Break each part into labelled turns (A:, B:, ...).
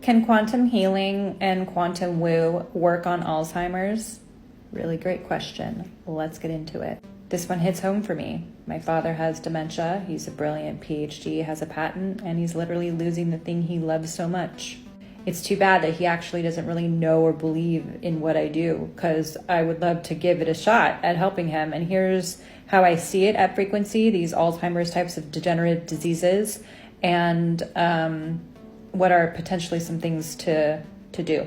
A: Can quantum healing and quantum woo work on Alzheimer's? Really great question. Let's get into it. This one hits home for me. My father has dementia. He's a brilliant PhD, has a patent, and he's literally losing the thing he loves so much. It's too bad that he actually doesn't really know or believe in what I do, because I would love to give it a shot at helping him. And here's how I see it at Frequency, these Alzheimer's types of degenerative diseases, and what are potentially some things to do.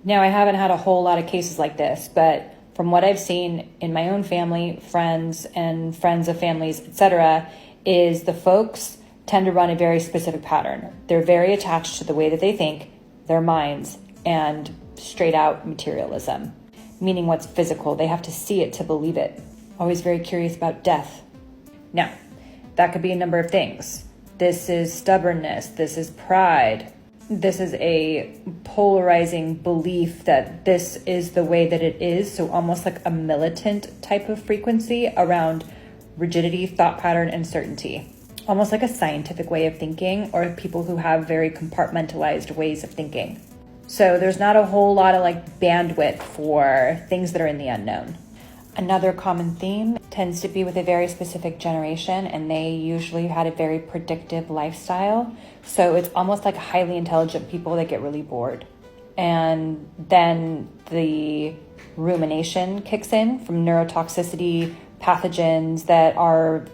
A: Now, I haven't had a whole lot of cases like this, but from what I've seen in my own family, friends, and friends of families, etc., is the folks tend to run a very specific pattern. They're very attached to the way that they think, their minds, and straight out materialism, meaning what's physical. They have to see it to believe it. Always very curious about death. Now, that could be a number of things. This is stubbornness. This is pride. This is a polarizing belief that this is the way that it is. So almost like a militant type of frequency around rigidity, thought pattern, and certainty. Almost like a scientific way of thinking, or people who have very compartmentalized ways of thinking. So there's not a whole lot of bandwidth for things that are in the unknown. Another common theme tends to be with a very specific generation, and they usually had a very predictive lifestyle. So it's almost like highly intelligent people that get really bored. And then the rumination kicks in from neurotoxicity, pathogens that are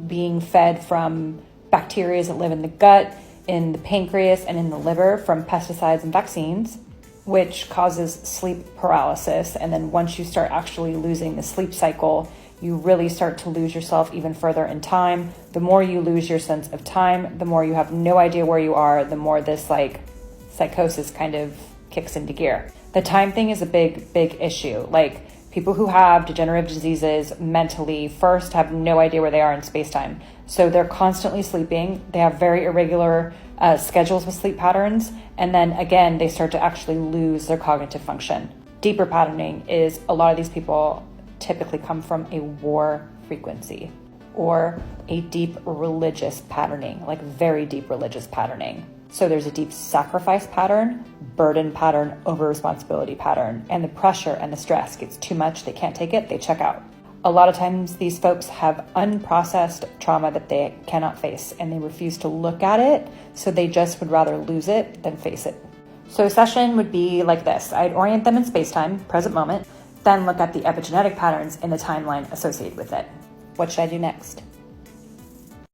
A: being fed from bacteria that live in the gut, in the pancreas, and in the liver from pesticides and vaccines, which causes sleep paralysis. And then once you start actually losing the sleep cycle, you really start to lose yourself even further in time. The more you lose your sense of time, the more you have no idea where you are, the more this psychosis kind of kicks into gear. The time thing is a big issue. People who have degenerative diseases mentally first have no idea where they are in space-time. So they're constantly sleeping. They have very irregular schedules with sleep patterns. And then again, they start to actually lose their cognitive function. Deeper patterning is a lot of these people typically come from a war frequency or a deep religious patterning, very deep religious patterning. So there's a deep sacrifice pattern, burden pattern, over responsibility pattern, and the pressure and the stress gets too much. They can't take it. They check out. A lot of times these folks have unprocessed trauma that they cannot face, and they refuse to look at it. So they just would rather lose it than face it. So a session would be like this. I'd orient them in space-time, present moment, then look at the epigenetic patterns in the timeline associated with it. What should I do next?